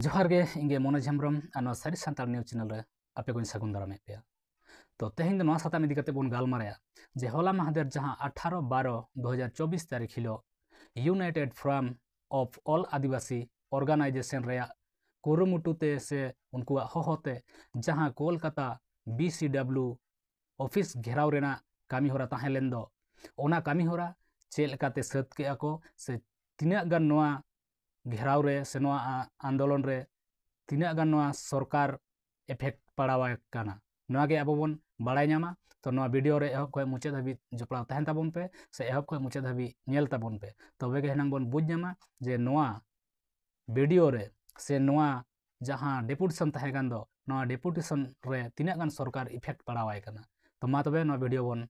जोहार गे इंगे मनोज हेम्ब्रम और सारी सानताल न्यूज चैनल रे आपे को सागुन दारामे पे। तो तेहें दो साताम इदी कते बोन गालमाराया जे होला माहदेर जहां 18/12/2024 तारीख हिलो united front of all Adivasi organisation रे कुरुमुटुते से उनको होहोते जहां कोलकाता BCW ऑफिस घेराव रेना कामी होरा ताहें लेन दो ओना कामी होरा चेल लेकाते सत के ako से तिना गान नोआ घेराव रे से नोआ आंदोलन रे तिना गान नोआ सरकार इफेक्ट पड़ावा काना नोआ गे अबोबन बाड़ाय ᱧᱟᱢᱟ तो नोआ वीडियो रे एहब खय मुचाद हाबि जपड़ा तहन ताबन पे से एहब खय मुचाद हाबि नेल ताबन पे तबे गे हेनांग बन बुझ ᱧᱟᱢᱟ जे नोआ वीडियो रे से नोआ जहां डेपुटेशन तहे गान दो नोआ डेपुटेशन रे तिना गान सरकार इफेक्ट पड़ावाय काना तो मा तबे नोआ वीडियो बन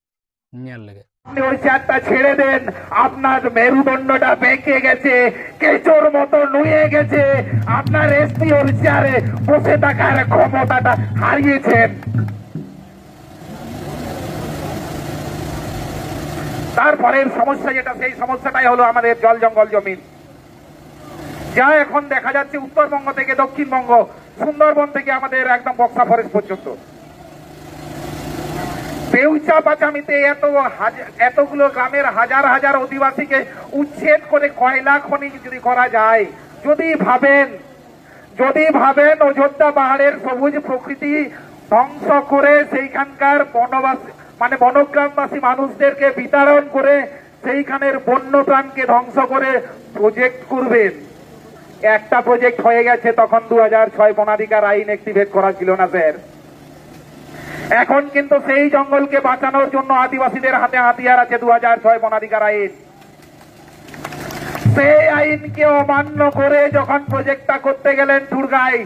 नेल लगे ওই চারটা ছেড়ে দেন আপনার মেরুদণ্ডটা বেঁকে গেছে কেচোর মতো নুয়ে গেছে আপনার এসপি ওর চেয়ারে বসে থাকার ক্ষমতাটা হারিয়েছেন তারপরের সমস্যা যেটা সেই সমস্যাটাই হলো আমাদের জল জঙ্গল জমিন যা এখন দেখা যাচ্ছে উত্তরবঙ্গ থেকে দক্ষিণবঙ্গ সুন্দরবন থেকে আমাদের একদম বক্সা ফরেস্ট পর্যন্ত বেউচা পাচামিতে এতগুলো গ্রামের হাজার হাজার অধিবাসীকে উচ্ছেদ করে কয়লা খনি যদি করা যায় যদি ভাবেন অযোধ্যা পাহাড়ের সবুজ প্রকৃতি ধ্বংস করে সেইখানকার বনবাসী মানে বনগ্রামবাসী মানুষদেরকে বিতাড়ন করে সেইখানের বন্যপ্রাণকে ধ্বংস করে প্রজেক্ট করবেন একটা প্রজেক্ট হয়ে গেছে তখন 2006 বনাধিকার আইন অ্যাক্টিভেট করা ছিল না স্যার এখন কিন্তু সেই জঙ্গলকে বাঁচানোর জন্য আদিবাসীদের হাতে হাতিয়ার আছে 2006 বনাধিকার আইন সেই আইনকে অমান্য করে যখন প্রজেক্টটা করতে গেলেন দুর্গায়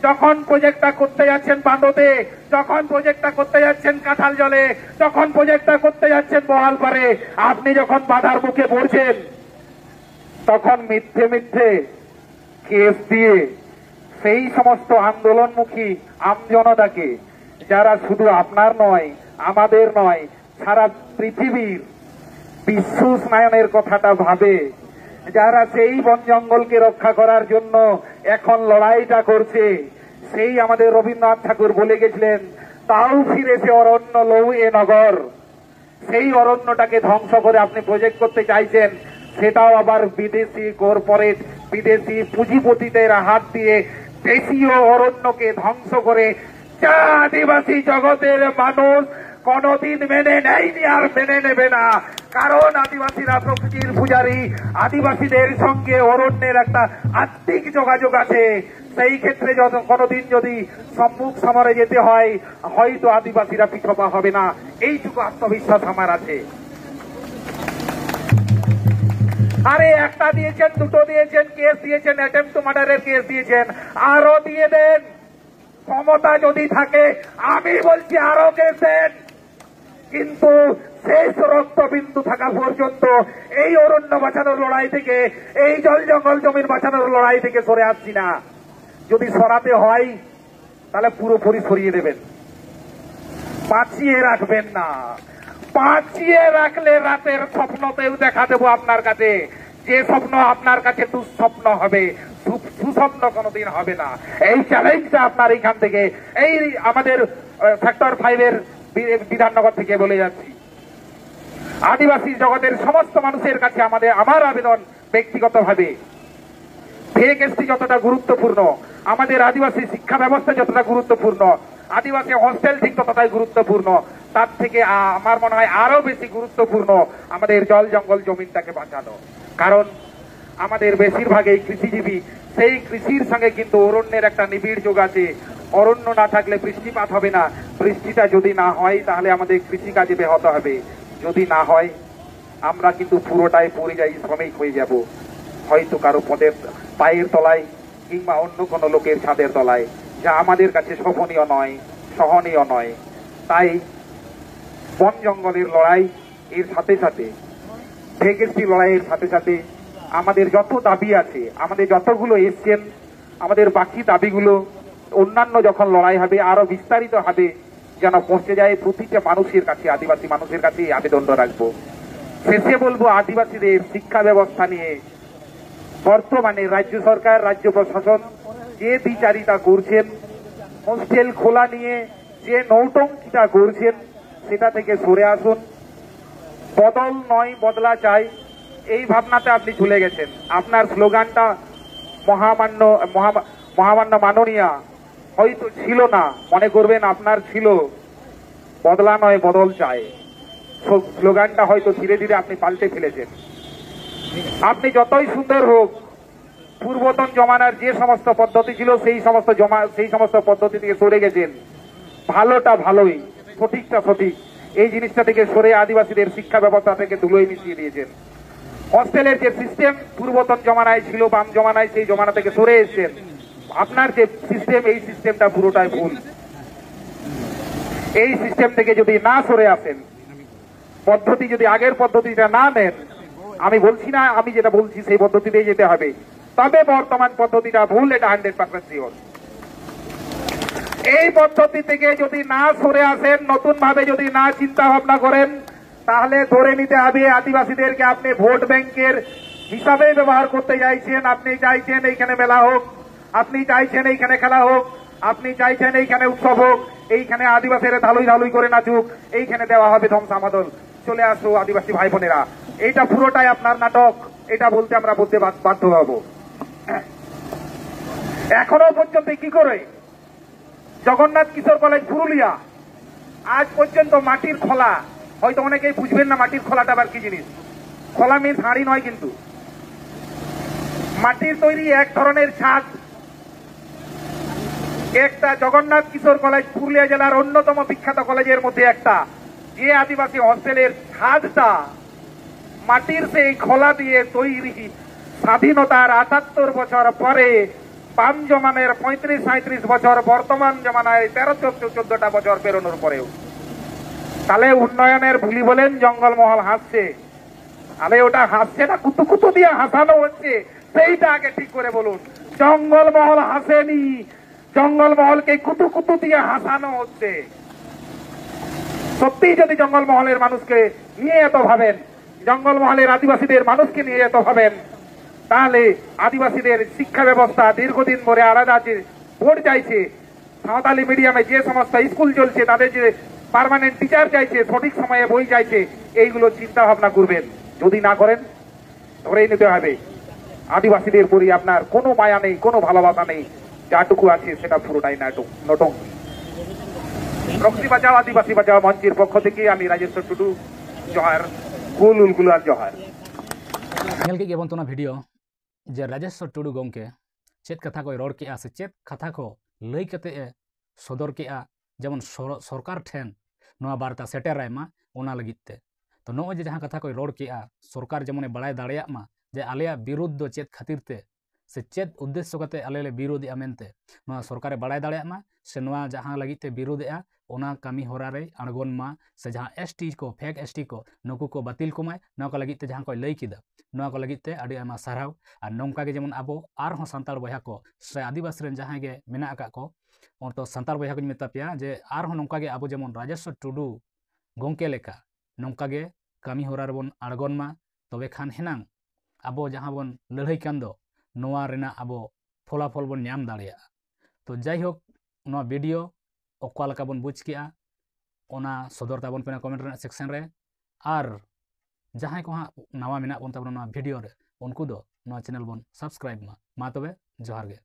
যখন প্রজেক্টটা করতে যাচ্ছেন বান্দোতে যখন প্রজেক্টটা করতে যাচ্ছেন কাঁঠাল জলে যখন প্রজেক্টটা করতে যাচ্ছেন বহালপাড়ে আপনি যখন বাধার মুখে পড়ছেন তখন মিথ্যে মিথ্যে কেস দিয়ে সেই সমস্ত আন্দোলনমুখী আমজনতাকে যারা শুধু আপনার নয় আমাদের নয় সারা পৃথিবীর বিশ্ব উষ্ণায়নের কথাটা ভাবে যারা সেই বন জঙ্গলকে রক্ষা করার জন্য এখন লড়াইটা করছে সেই আমাদের রবীন্দ্রনাথ ঠাকুর বলে গেছিলেন তাও ফিরেছে অরণ্য লৌ এ নগর সেই অরণ্যটাকে ধ্বংস করে আপনি প্রজেক্ট করতে চাইছেন সেটাও আবার বিদেশি কর্পোরেট বিদেশি পুঁজিপতিদের হাত দিয়ে দেশীয় অরণ্যকে ধ্বংস করে যা আদিবাসী জগতের মানুষ কোনদিন মেনে নেয়নি আর মেনে নেবে না কারণ আদিবাসীরা প্রকৃতির পূজারী আদিবাসীদের সঙ্গে অরণ্যের একটা আত্মিক যোগাযোগ আছে সেই ক্ষেত্রে কোনদিন যদি সম্মুখ সমরে যেতে হয় হয়তো আদিবাসীরা পিছপা হবে না এইটুকু আত্মবিশ্বাস আমার আছে আরে একটা দিয়েছেন দুটো দিয়েছেন কেস দিয়েছেন অ্যাটেম্প টু মার্ডারের কেস দিয়েছেন আরো দিয়ে দেন ক্ষমতা যদি থাকে আমি বলছি আরো কেস দেন কিন্তু শেষ রক্তবিন্দু থাকা পর্যন্ত এই অরণ্য বাঁচানোর লড়াই থেকে এই জল জঙ্গল জমির বাঁচানোর লড়াই থেকে সরে আসছি না যদি সরাতে হয় তাহলে পুরোপুরি সরিয়ে দেবেন বাঁচিয়ে রাখবেন না বাঁচিয়ে রাখলে রাতের স্বপ্নতেও দেখা দেবো আপনার কাছে যে স্বপ্ন আপনার কাছে দুঃস্বপ্ন হবে সুস্বপ্ন কোনদিন হবে না এই চ্যালেঞ্জটা আপনার এখান থেকে এই আমাদের সেক্টর 5 এর বিধাননগর থেকে বলে যাচ্ছি আদিবাসী জগতের সমস্ত মানুষের কাছে আমার আবেদন ব্যক্তিগতভাবে ভেকেএসটি যতটা গুরুত্বপূর্ণ আমাদের আদিবাসী শিক্ষা ব্যবস্থা যতটা গুরুত্বপূর্ণ আদিবাসী হস্টেল ঠিক ততটাই গুরুত্বপূর্ণ তার থেকে আমার মনে হয় আরো বেশি গুরুত্বপূর্ণ আমাদের জল জঙ্গল জমিনটাকে বাঁচানো কারণ আমাদের বেশিরভাগই কৃষিজীবী সেই কৃষির সঙ্গে কিন্তু অরণ্যের একটা নিবিড় যোগ আছে অরণ্য না থাকলে বৃষ্টিপাত হবে না বৃষ্টিটা যদি না হয় তাহলে আমাদের কৃষিকাজে ব্যাহত হবে যদি না হয় আমরা কিন্তু পুরোটাই পরিযায়ী শ্রমিক হয়ে যাব হয়তো কারো পদের পায়ের তলায় কিংবা অন্য কোনো লোকের ছাদের তলায় যা আমাদের কাছে শোভনীয় নয় সহনীয় নয় তাই বন জঙ্গলের লড়াই এর সাথে সাথে ভেকেএসটি লড়াইয়ের সাথে সাথে আমাদের যত দাবি আছে আমাদের যতগুলো এসছেন আমাদের বাকি দাবিগুলো অন্যান্য যখন লড়াই হবে আরো বিস্তারিত হবে যেন পৌঁছে যায় প্রতিটা মানুষের কাছে আদিবাসী মানুষের কাছে আবেদনটা রাখবো শেষে বলবো আদিবাসীদের শিক্ষা ব্যবস্থা নিয়ে বর্তমানে রাজ্য সরকার রাজ্য প্রশাসন যে দ্বিচারিতা করছেন, হোস্টেল খোলা নিয়ে যে নৌটঙ্কিটা করছেন, সেটা থেকে সরে আসুন। বদল নয় বদলা চাই, এই ভাবনাতে আপনি চলে গেছেন। আপনার স্লোগানটা মহামান্য মাননীয়া হয়তো ছিল না, মনে করবেন আপনার ছিল বদলা নয় বদল চাই। স্লোগানটা হয়তো ধীরে ধীরে আপনি পাল্টে ফেলেছেন। আপনি যতই সুন্দর হোক, পূর্বতন জমানার যে সমস্ত পদ্ধতি ছিল সেই সমস্ত পদ্ধতি থেকে সরে গেছেন। ভালোটা ভালোই, সঠিকটা সঠিক, এই জিনিসটা থেকে সরে আদিবাসীদের শিক্ষা ব্যবস্থা থেকে ধুলোয় মিশিয়ে দিয়েছেন। হস্টেলের যে সিস্টেম পূর্বতন জমানায় ছিল, বাম জমানায়, সেই জমানা থেকে সরে এসেছেন। আপনার যে সিস্টেম, এই সিস্টেমটা পুরোটাই ভুল। এই সিস্টেম থেকে যদি না সরে আসেন, পদ্ধতি যদি আগের পদ্ধতিটা না নেন, আমি বলছি না, আমি যেটা বলছি সেই পদ্ধতিতেই যেতে হবে, তবে বর্তমান পদ্ধতিটা ভুল, এটা 100% শিওর। এই পদ্ধতি থেকে যদি না সরে আসেন, নতুন ভাবে যদি না চিন্তা ভাবনা করেন, তাহলে ধরে নিতে হবে আদিবাসীদেরকে আপনি ভোট ব্যাংকের হিসাবে ব্যবহার করতে চাইছেন। আপনি চাইছেন এইখানে মেলা হোক, আপনি চাইছেন এইখানে খেলা হোক, আপনি চাইছেন এইখানে উৎসব হোক, এইখানে আদিবাসীরা ধালুই ধালুই করে নাচুক, এইখানে দেওয়া হবে ধ্বংসামাদল। চলে আসো আদিবাসী ভাই বোনেরা, এইটা পুরোটাই আপনার নাটক। এটা বলতে আমরা বলতে বাধ্য হব। এখনো পর্যন্ত কি করে জগন্নাথ কিশোর কলেজ পুরুলিয়া আজ পর্যন্ত মাটির খোলা, হয়তো অনেকেই বুঝবেন না মাটির খোলাটা আবার কি জিনিস। খোলা মিন্স হাঁড়ি নয়, কিন্তু মাটির তৈরি এক ধরনের ছাদ। একটা জগন্নাথ কিশোর কলেজ পুরুলিয়া জেলার অন্যতম বিখ্যাত কলেজের মধ্যে একটা, যে আদিবাসী হস্টেলের ছাদটা মাটির সেই খোলা দিয়ে তৈরি। স্বাধীনতার ৭৮ বছর পরে, বাম জমানের ৩৫-৩৭ বছর, বর্তমান জমানায় ১৩-১৪টা বছর পেরোনোর পরেও, তাহলে উন্নয়নের ভুলি বলেন জঙ্গলমহল হাসছে। তাহলে ওটা হাসছে না, কুতু কুতু দিয়ে হাসানো হচ্ছে, সেইটা আগে ঠিক করে বলুন। জঙ্গলমহল হাসেনি, জঙ্গলমহলকে কুতু কুতু দিয়ে হাসানো হচ্ছে। সত্যি যদি জঙ্গলমহলের মানুষকে নিয়ে এত ভাবেন, জঙ্গলমহলের আদিবাসীদের মানুষকে নিয়ে এত ভাবেন, তাহলে আদিবাসীদের শিক্ষা ব্যবস্থা দীর্ঘদিন ধরে আলাদা যে বোর্ড চাইছে, সাঁওতালি মিডিয়ামে যে সমস্ত স্কুল চলছে, তাদের যে পার্মানেন্ট টিচার চাইছে, সঠিক সময়ে বই চাইছে, এইগুলো চিন্তা ভাবনা করবেন। যদি না করেন, ধরেই নিতে হবে আদিবাসীদের প্রতি আপনার কোনো মায়া নেই, কোনো ভালোবাসা নেই। যাটুকু আছে সেটা পুরোটাই নটঙ্কি। রক্তি বাঁচাও আদিবাসী বাঁচাও মঞ্চের পক্ষ থেকে আমি রাজেশ্বর টুডু, জহার, কুল উলগুলার জহার। ᱧᱮᱞ ᱠᱮᱫ ᱜᱮᱵᱚᱱ ᱛᱚ ᱚᱱᱟ ᱵᱷᱤᱰᱤᱭᱳ ᱡᱮ ᱨᱟᱡᱮᱥᱥᱚᱨ ᱴᱩᱰᱩ ᱜᱚᱢᱠᱮ ᱪᱮᱫ ᱠᱟᱛᱷᱟ ᱠᱚᱭ ᱨᱚᱲ ᱠᱮᱜᱼᱟ ᱥᱮ ᱪᱮᱫ ᱠᱟᱛᱷᱟ ᱠᱚ ᱞᱟᱹᱭ ᱠᱟᱛᱮᱫ ᱮ ᱥᱚᱫᱚᱨ ᱠᱮᱜᱼᱟ, ᱡᱮᱢᱚᱱ ᱥᱚᱨᱠᱟর ᱴᱷᱮᱱ ᱱᱚᱣᱟ ᱵᱟᱨᱛᱟ ᱥᱮᱴᱮᱨᱟᱭ ᱢᱟ ᱚᱱᱟ ᱞᱟᱹᱜᱤᱫ ᱛᱮ। ᱛᱚ ᱱᱚᱜᱼᱚᱭ ᱡᱮ ᱡᱟᱦᱟᱸ ᱠᱟᱛᱷᱟ ᱠᱚᱭ ᱨᱚᱲ ᱠᱮᱜᱼᱟ, ᱥᱚᱨᱠᱟর ᱡᱮᱢᱚᱱᱮ ᱵᱟᱲᱟᱭ ᱫᱟᱲᱮᱭᱟᱜ ᱢᱟ ᱡᱮ ᱟᱞᱮᱭᱟᱜ ᱵᱤᱨᱩᱫᱽ ᱫᱚ ᱪᱮᱫ ᱠᱷᱟᱹᱛᱤᱨ ᱛᱮ ᱥᱮ ᱪᱮᱫ ᱩᱫᱽᱫᱮᱥᱥᱚ ᱠᱟᱛᱮ ᱟᱞᱮ ᱞᱮ ᱵᱤᱨᱳධᱮᱜᱼᱟ ᱢᱮᱱᱛᱮ, ᱱᱚᱣᱟ ᱥᱚᱨᱠᱟᱨᱮ ᱵᱟᱲᱟᱭ ᱫᱟᱲᱮᱭᱟᱜ ᱢᱟ ᱥᱮ ᱱᱚᱣᱟ ᱡᱟᱦᱟᱸ ᱞᱟᱹᱜᱤᱫ ᱛᱮ ᱵᱤᱨᱳධᱮᱜᱼᱟ ᱚᱱᱟ ᱠᱟᱹᱢᱤ ᱦᱚᱨᱟ ᱨᱮ ᱟᱬᱜᱚᱱ ᱢᱟ, ᱥᱮ ᱡᱟᱦᱟᱸ ᱮᱥᱴᱤ ᱠᱚ, ᱯᱷᱮᱠ ᱮᱥᱴᱤ ᱠᱚ, ᱱᱩᱠᱩ ᱠᱚ ᱵᱟᱹᱛᱤᱞ ᱠᱚᱢᱟᱭ। ᱱᱚᱣᱟ ᱠᱚ ᱞᱟᱹᱜᱤᱫ ᱛᱮ ᱡᱟᱦᱟᱸ ᱠᱚᱭ ᱞᱟᱹᱭ ᱠᱮᱫᱟ, ᱱᱚᱣᱟ ᱠᱚ ᱞᱟᱹᱜᱤᱫ ᱛᱮ ᱟᱹᱰᱤ ᱟᱭᱢᱟ ᱥᱟᱨᱦᱟᱣ। ᱟᱨ ᱱᱚᱝᱠᱟ ᱜᱮ ᱡᱮᱢᱚᱱ ᱟᱵᱚ ᱟᱨᱦᱚᱸ ᱥᱟᱱᱛᱟᱲ ᱵᱚᱭᱦᱟ ᱠᱚ ᱥᱮ ᱟᱹᱫᱤᱵᱟᱹᱥᱤ ᱨᱮᱱ ᱡᱟᱦᱟᱸᱭ ᱜᱮ ᱢᱮᱱᱟᱜ ᱟᱠᱟᱫ ᱠᱚ, ᱚᱱᱛᱚ ᱥᱟᱱᱛᱟᱲ ᱵᱚᱭᱦᱟ ᱠᱚᱧ ᱢᱮᱛᱟ ᱯᱮᱭᱟ ᱡᱮ ᱟᱨᱦᱚᱸ ᱱᱚᱝᱠᱟ ᱜᱮ ᱟᱵᱚ ᱡᱮᱢᱚᱱ ᱨᱟᱡᱮᱥᱥᱚᱨ ᱴᱩᱰᱩ ᱜᱚᱢᱠᱮ ᱞᱮᱠᱟ ᱱᱚᱝᱠᱟ ᱜᱮ ᱠᱟᱹᱢᱤ ᱦᱚᱨᱟ ᱨᱮᱵᱚᱱ ᱟᱬᱜᱚᱱ ᱢᱟ। ᱛᱚᱵᱮ ᱠᱷᱟᱱ ᱦᱮᱱᱟᱝ ᱟᱵᱚ ᱡᱟᱦᱟᱸ ᱵᱚᱱ ᱞᱟᱹᱲᱦᱟᱹᱭ ᱠᱟᱱ ᱫᱚ, ᱱᱚᱣᱟ ᱨᱮᱱᱟᱜ ᱟᱵᱚ ᱯᱷᱚᱞᱟᱯᱷᱚᱞ ᱵᱚᱱ ᱧᱟᱢ ᱫᱟᱲᱮᱭᱟᱜᱼᱟ। ᱛᱚ ᱡᱟᱭᱦᱳᱠ, ᱱᱚᱣᱟ ᱵᱷᱤᱰᱤᱭᱳ ᱚᱠᱟ ᱞᱮᱠᱟ ᱵᱚᱱ ᱵᱩᱡᱽ ᱠᱮᱜᱼᱟ ᱚᱱᱟ ᱥᱚᱫᱚᱨ ᱛᱟᱵᱚᱱ ᱯᱮ ᱠᱚᱢᱮᱱᱴ ᱨᱮᱱᱟᱜ ᱥᱮᱠᱥᱮᱱ ᱨᱮ। ᱟᱨ ᱡᱟᱦᱟᱸᱭ ᱠᱚ ᱦᱟᱸᱜ ᱱᱟᱣᱟ ᱢᱮᱱᱟᱜ ᱵᱚᱱ ᱛᱟᱵᱚᱱᱟ ᱱᱚᱣᱟ ᱵᱷᱤᱰᱤᱭᱳ ᱨᱮ, ᱩᱱᱠᱩ ᱫᱚ ᱱᱚᱣᱟ ᱪᱮᱱᱮᱞ ᱵᱚᱱ ᱥᱟᱵᱥᱠᱨᱟᱭᱤᱵ ᱢᱟ। ᱢᱟ ᱛᱚᱵᱮ ᱡᱚᱦᱟᱨ ᱜᱮ।